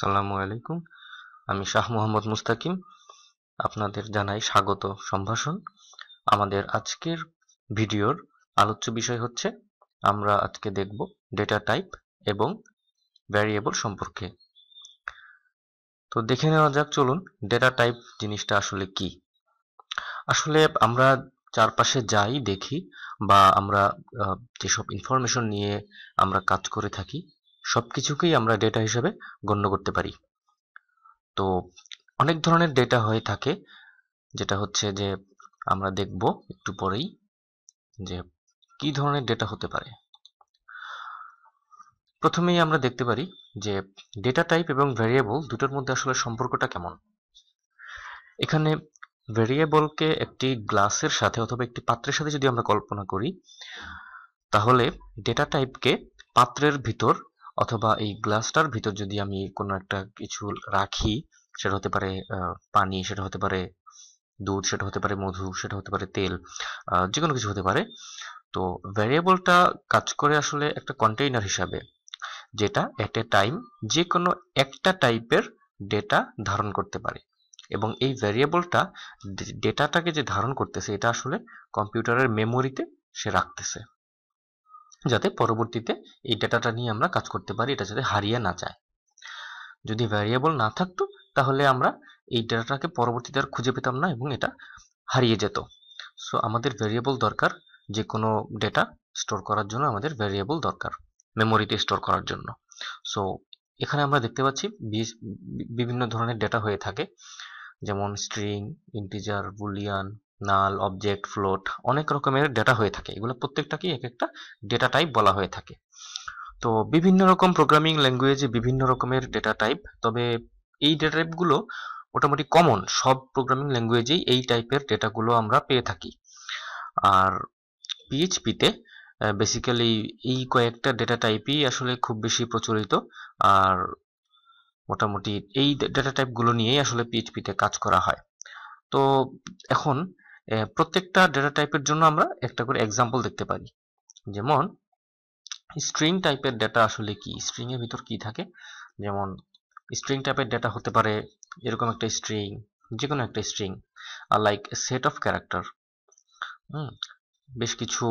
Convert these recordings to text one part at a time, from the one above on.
আসসালামু আলাইকুম। আমি শাহ মোহাম্মদ মুস্তাকিম। আপনাদের জানাই স্বাগত সম্ভাষণ। আমাদের আজকের ভিডিওর আলোচ্য বিষয় হচ্ছে আমরা আজকে দেখব ডেটা টাইপ এবং ভ্যারিয়েবল সম্পর্কে। তো দেখে নেওয়া যাক, চলুন ডেটা টাইপ জিনিসটা আসলে কি। আসলে আমরা চারপাশে যাই দেখি বা আমরা যেসব ইনফরমেশন নিয়ে আমরা কাজ করে থাকি সবকিছুকেই আমরা ডেটা হিসেবে গণ্য করতে পারি। তো অনেক ধরনের ডেটা হয়ে থাকে, যেটা হচ্ছে যে আমরা দেখব একটু পরেই যে কি ধরনের ডেটা হতে পারে। প্রথমেই আমরা দেখতে পারি যে ডেটা টাইপ এবং ভ্যারিয়েবল দুটোর মধ্যে আসলে সম্পর্কটা কেমন। এখানে ভ্যারিয়েবলকে একটি গ্লাসের সাথে অথবা একটি পাত্রের সাথে যদি আমরা কল্পনা করি, তাহলে ডেটা টাইপকে পাত্রের ভিতর অথবা এই গ্লাসটার ভিতর যদি আমি কোনো একটা কিছু রাখি, সেটা হতে পারে পানি, সেটা হতে পারে দুধ, সেটা হতে পারে মধু, সেটা হতে পারে তেল, যে কোনো কিছু হতে পারে। তো ভ্যারিয়েবলটা কাজ করে আসলে একটা কন্টেইনার হিসাবে, যেটা এট এ টাইম যে কোনো একটা টাইপের ডেটা ধারণ করতে পারে। এবং এই ভ্যারিয়েবলটা ডেটাটাকে যে ধারণ করতেছে এটা আসলে কম্পিউটারের মেমোরিতে সে রাখতেছে, যাতে পরবর্তীতে এই ডেটাটা নিয়ে আমরা কাজ করতে পারি, এটা যাতে হারিয়ে না যায়। যদি ভ্যারিয়েবল না থাকতো তাহলে আমরা এই ডেটাটাকে পরবর্তীতে আর খুঁজে পেতাম না এবং এটা হারিয়ে যেত। সো আমাদের ভ্যারিয়েবল দরকার, যে কোনো ডেটা স্টোর করার জন্য আমাদের ভ্যারিয়েবল দরকার, মেমোরিতে স্টোর করার জন্য। সো এখানে আমরা দেখতে পাচ্ছি বিভিন্ন ধরনের ডেটা হয়ে থাকে, যেমন স্ট্রিং, ইন্টিজার, বুলিয়ান, নাল, অবজেক্ট, ফ্লোট, অনেক রকমের ডেটা হয়ে থাকে। এগুলো প্রত্যেকটাকেই এক একটা ডেটা টাইপ বলা হয়ে থাকে। তো বিভিন্ন রকম প্রোগ্রামিং ল্যাঙ্গুয়েজে বিভিন্ন রকমের ডেটা টাইপ, তবে এই ডেটা টাইপগুলো মোটামুটি কমন, সব প্রোগ্রামিং ল্যাঙ্গুয়েজেই এই টাইপের ডেটাগুলো আমরা পেয়ে থাকি। আর পিএইচপিতে বেসিক্যালি এই কয়েকটা ডেটা টাইপই আসলে খুব বেশি প্রচলিত। আর মোটামুটি এই ডেটা টাইপগুলো নিয়েই আসলে পিএইচপিতে কাজ করা হয়। তো এখন প্রত্যেকটা ডেটা টাইপের জন্য আমরা একটা করে এক্সাম্পল দেখতে পারি। যেমন স্ট্রিং টাইপের ডেটা আসলে কি, স্ট্রিং এর ভিতর কি থাকে। যেমন স্ট্রিং টাইপের ডেটা হতে পারে এরকম একটা স্ট্রিং, যে কোনো একটা স্ট্রিং, আর লাইক সেট অফ ক্যারেক্টার। বেশ কিছু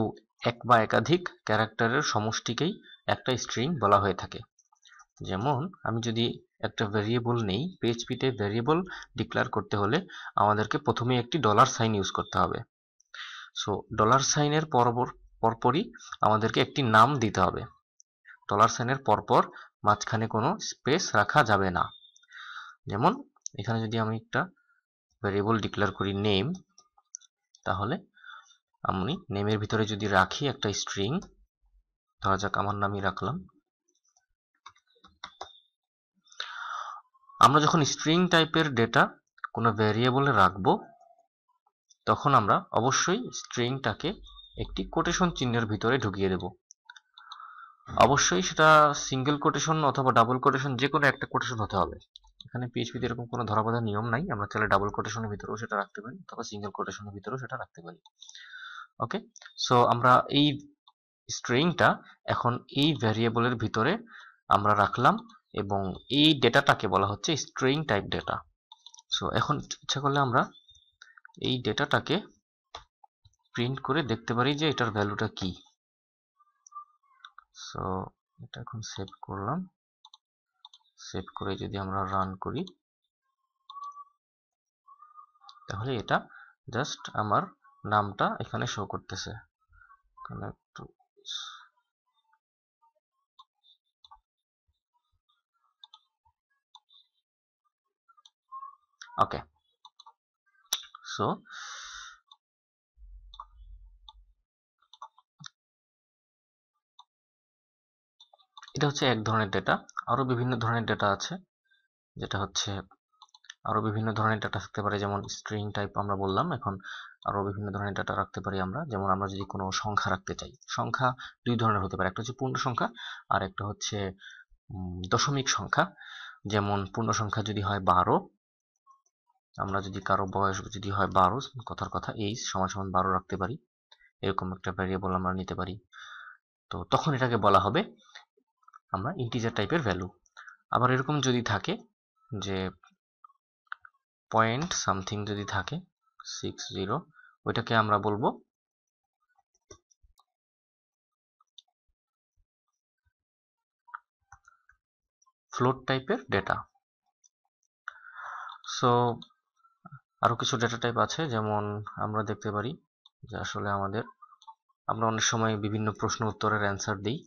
এক বা একাধিক ক্যারেক্টারের সমষ্টিকেই একটা স্ট্রিং বলা হয়ে থাকে। যেমন আমি যদি একটা ভ্যারিয়েবল নেই, পিএইচপিতে ভ্যারিয়েবল ডিক্লেয়ার করতে হলে আমাদেরকে প্রথমে একটি ডলার সাইন ইউজ করতে হবে। সো ডলার সাইনের পরপরই আমাদেরকে একটি নাম দিতে হবে। ডলার সাইনের পরপর মাঝখানে কোনো স্পেস রাখা যাবে না। যেমন এখানে যদি আমি একটা ভ্যারিয়েবল ডিক্লেয়ার করি নেম, তাহলে আমি নেমের ভিতরে যদি রাখি একটা স্ট্রিং, ধরা যাক আমার নামই রাখলাম। আমরা যখন স্ট্রিং টাইপের ডেটা কোনো ভ্যারিয়েবলে রাখবো, তখন আমরা অবশ্যই স্ট্রিংটাকে একটি কোটেশন চিহ্নের ভিতরে ঢুকিয়ে দেব। অবশ্যই সেটা সিঙ্গেল কোটেশন অথবা ডাবল কোটেশন, যে কোনো একটা কোটেশন হতে হবে। এখানে পিএইচপিতে এরকম কোনো ধরাবাঁধা নিয়ম নাই, আমরা চাইলে ডাবল কোটেশনের ভিতরেও সেটা রাখতে পারি অথবা সিঙ্গেল কোটেশনের ভিতরেও সেটা রাখতে পারি। ওকে, সো আমরা এই স্ট্রিংটা এখন এই ভ্যারিয়েবলের ভিতরে আমরা রাখলাম এবং এই ডেটাটাকে বলা হচ্ছে স্ট্রিং টাইপ ডেটা। সো এখন ইচ্ছা করলে আমরা এই ডেটাটাকে প্রিন্ট করে দেখতে পারি যে এটার ভ্যালুটা কি। সো এটা এখন সেভ করলাম, সেভ করে যদি আমরা রান করি, তাহলে এটা জাস্ট আমার নামটা এখানে শো করতেছে। এখানে একটু ওকে। সো এটা হচ্ছে এক ধরনের ডেটা। আরো বিভিন্ন ধরনের ডেটা আছে, যেটা হচ্ছে আরো বিভিন্ন ধরনের ডেটা থাকতে পারে। যেমন স্ট্রিং টাইপ আমরা বললাম, এখন আরো বিভিন্ন ধরনের ডেটা রাখতে পারি আমরা। যেমন আমরা যদি কোনো সংখ্যা রাখতে চাই, সংখ্যা দুই ধরনের হতে পারে, একটা হচ্ছে পূর্ণ সংখ্যা আর একটা হচ্ছে দশমিক সংখ্যা। যেমন পূর্ণ সংখ্যা যদি হয় 12, আমরা যদি কারো বয়স যদি হয় 12, কথার কথা এইজ সমান সমান 12 রাখতে পারি, এরকম একটা ভ্যারিয়েবল আমরা নিতে পারি। তো তখন এটাকে বলা হবে আমরা ইন্টিজার টাইপের ভ্যালু। আবার এরকম যদি থাকে যে পয়েন্ট সামথিং যদি থাকে 60, ওইটাকে আমরা বলবো ফ্লোট টাইপের ডেটা। সো আরো কিছু ডেটা টাইপ আছে, যেমন আমরা দেখতে পারি যে আসলে আমরা অনেক সময় বিভিন্ন প্রশ্ন উত্তরের অ্যান্সার দিই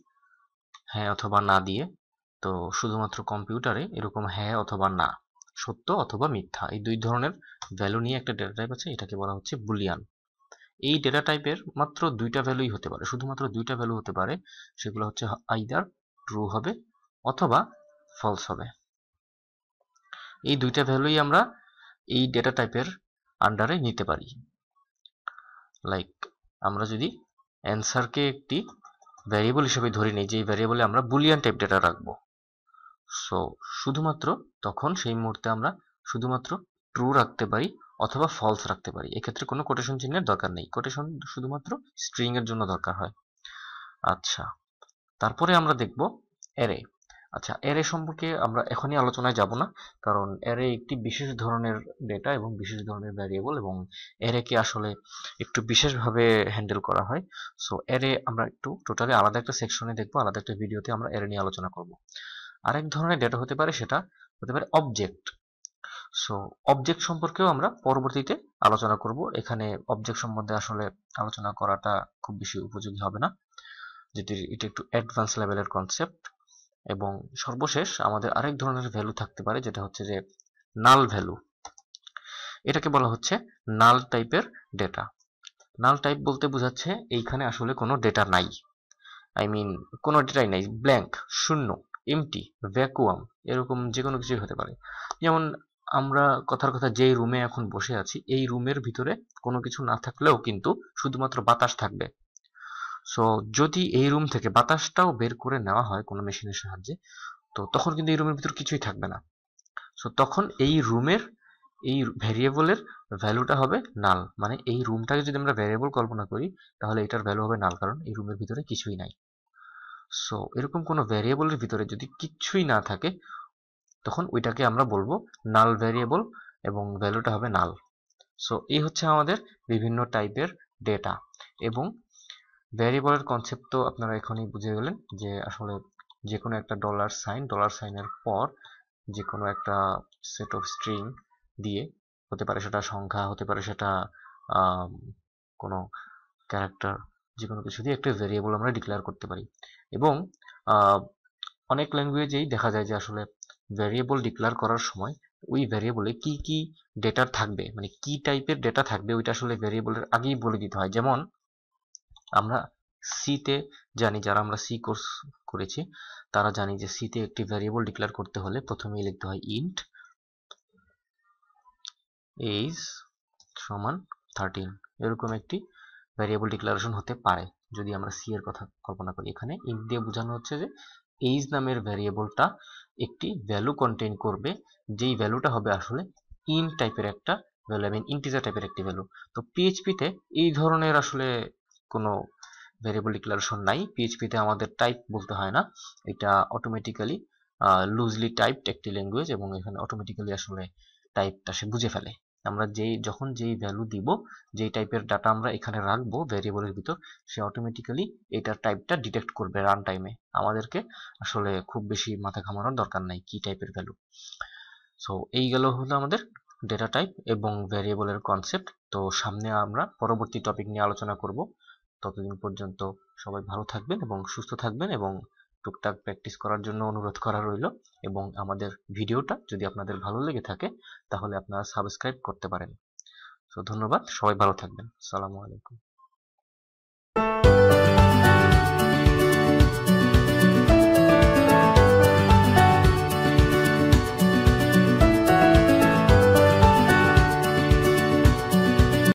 হ্যাঁ অথবা না দিয়ে। তো শুধুমাত্র কম্পিউটারে এরকম হ্যাঁ অথবা না, সত্য অথবা মিথ্যা, এই দুই ধরনের ভ্যালু নিয়ে একটা ডেটা টাইপ আছে, এটাকে বলা হচ্ছে বুলিয়ান। এই ডেটা টাইপের মাত্র দুইটা ভ্যালুই হতে পারে, শুধুমাত্র দুইটা ভ্যালু হতে পারে, সেগুলো হচ্ছে আইদার ট্রু হবে অথবা ফলস হবে। এই দুইটা ভ্যালুই আমরা এই ডেটা টাইপের আন্ডারে নিতে পারি। লাইক আমরা যদি অ্যান্সারকে একটি ভ্যারিয়েবল হিসেবে ধরে নিই, যে ভ্যারিয়েবলে আমরা বুলিয়ান টাইপ ডেটা রাখবো, সো শুধুমাত্র তখন সেই মুহূর্তে আমরা শুধুমাত্র ট্রু রাখতে পারি অথবা ফলস রাখতে পারি। এক্ষেত্রে কোনো কোটেশন চিহ্নের দরকার নেই, কোটেশন শুধুমাত্র স্ট্রিং এর জন্য দরকার হয়। আচ্ছা, তারপরে আমরা দেখব অ্যারে। আচ্ছা, অ্যারে সম্পর্কে আমরা এখনই আলোচনায় যাব না, কারণ অ্যারে একটি বিশেষ ধরনের ডেটা এবং বিশেষ ধরনের ভ্যারিয়েবল, এবং অ্যারেকে আসলে একটু বিশেষভাবে হ্যান্ডেল করা হয়। সো অ্যারে আমরা একটু টোটালি আলাদা একটা সেকশনে দেখবো, আলাদা একটা ভিডিওতে আমরা অ্যারে নিয়ে আলোচনা করব। আরেক ধরনের ডেটা হতে পারে, সেটা হতে পারে অবজেক্ট। সো অবজেক্ট সম্পর্কেও আমরা পরবর্তীতে আলোচনা করব। এখানে অবজেক্ট সম্বন্ধে আসলে আলোচনা করাটা খুব বেশি উপযোগী হবে না, যেটি এটা একটু অ্যাডভান্স লেভেলের কনসেপ্ট। এবং সর্বশেষ আমাদের আরেক ধরনের ভ্যালু থাকতে পারে, যেটা হচ্ছে যে নাল ভ্যালু। এটাকে বলা হচ্ছে নাল টাইপের ডেটা। নাল টাইপ বলতে বোঝাচ্ছে এইখানে আসলে কোনো ডেটা নাই, আই মিন কোনো ডেটাই নাই, ব্ল্যাঙ্ক, শূন্য, এমটি, ভ্যাকুয়াম, এরকম যে কোনো কিছুই হতে পারে। যেমন আমরা কথার কথা যেই রুমে এখন বসে আছি, এই রুমের ভিতরে কোনো কিছু না থাকলেও কিন্তু শুধুমাত্র বাতাস থাকবে। সো যদি এই রুম থেকে বাতাসটাও বের করে নেওয়া হয় কোনো মেশিনের সাহায্যে, তো তখন কিন্তু এই রুমের ভিতর কিছুই থাকবে না। সো তখন এই রুমের এই ভ্যারিয়েবলের ভ্যালুটা হবে নাল, মানে এই রুমটাকে যদি আমরা ভ্যারিয়েবল কল্পনা করি, তাহলে এটার ভ্যালু হবে নাল, কারণ এই রুমের ভিতরে কিছুই নাই। সো এরকম কোনো ভ্যারিয়েবলের ভিতরে যদি কিচ্ছুই না থাকে, তখন ওইটাকে আমরা বলবো নাল ভ্যারিয়েবল, এবং ভ্যালুটা হবে নাল। সো এই হচ্ছে আমাদের বিভিন্ন টাইপের ডেটা। এবং ভ্যারিয়েবলের কনসেপ্ট তো আপনারা এখনই বুঝে গেলেন, যে আসলে যে কোনো একটা ডলার সাইনের পর যে কোনো একটা সেট অফ স্ট্রিং দিয়ে, হতে পারে সেটা সংখ্যা, হতে পারে সেটা কোনো ক্যারেক্টার, যে কোনো কিছু দিয়ে একটা ভেরিয়েবল আমরা ডিক্লেয়ার করতে পারি। এবং অনেক ল্যাঙ্গুয়েজেই দেখা যায় যে আসলে ভেরিয়েবল ডিক্লেয়ার করার সময় ওই ভেরিয়েবলে কি কি ডেটা থাকবে, মানে কি টাইপের ডেটা থাকবে, ওইটা আসলে ভেরিয়েবলের আগেই বলে দিতে হয়। যেমন আমরা সিতে জানি, যারা আমরা সি কোর্স করেছি তারা জানি যে সিতে একটি ভেরিয়েবল ডিক্লেয়ার করতে হলে প্রথমেই লিখতে হয় ইন্ট এজ সমান 13, এরকম একটি ভেরিয়েবল ডিক্লারেশন হতে পারে যদি আমরা সি এর কথা কল্পনা করি। এখানে ইন্ট দিয়ে বোঝানো হচ্ছে যে এজ নামের ভেরিয়েবলটা একটি ভ্যালু কন্টেইন করবে, যেই ভ্যালুটা হবে আসলে ইন্ট টাইপের একটা ভ্যালু, আই মিন ইন্টিজার টাইপের একটি ভ্যালু। তো পিএইচপিতে এই ধরনের আসলে কোনো ভেরিয়েবল ডিক্লারেশন নাই। পিএইচপিতে আমাদের টাইপ বলতে হয় না, এটা অটোমেটিক্যালি লুজলি টাইপড একটি ল্যাঙ্গুয়েজ, এবং এখানে অটোমেটিক্যালি আসলে টাইপটা সে বুঝে ফেলে। আমরা যখন যেই ভ্যালু দিব, যেই টাইপের ডাটা আমরা এখানে রাখবো ভেরিয়েবলের ভিতর, সে অটোমেটিক্যালি এটার টাইপটা ডিটেক্ট করবে রান টাইমে। আমাদেরকে আসলে খুব বেশি মাথা ঘামানোর দরকার নাই কি টাইপের ভ্যালু। সো এই গেল হলো আমাদের ডেটা টাইপ এবং ভেরিয়েবলের কনসেপ্ট। তো সামনে আমরা পরবর্তী টপিক নিয়ে আলোচনা করব। ততদিন পর্যন্ত সবাই ভালো থাকবেন এবং সুস্থ থাকবেন, এবং টুকটাক প্র্যাকটিস করার জন্য অনুরোধ করা রইল। এবং আমাদের ভিডিওটা যদি আপনাদের ভালো লেগে থাকে, তাহলে আপনারা সাবস্ক্রাইব করতে পারেন। তো ধন্যবাদ, সবাই ভালো থাকবেন। আসসালামু আলাইকুম।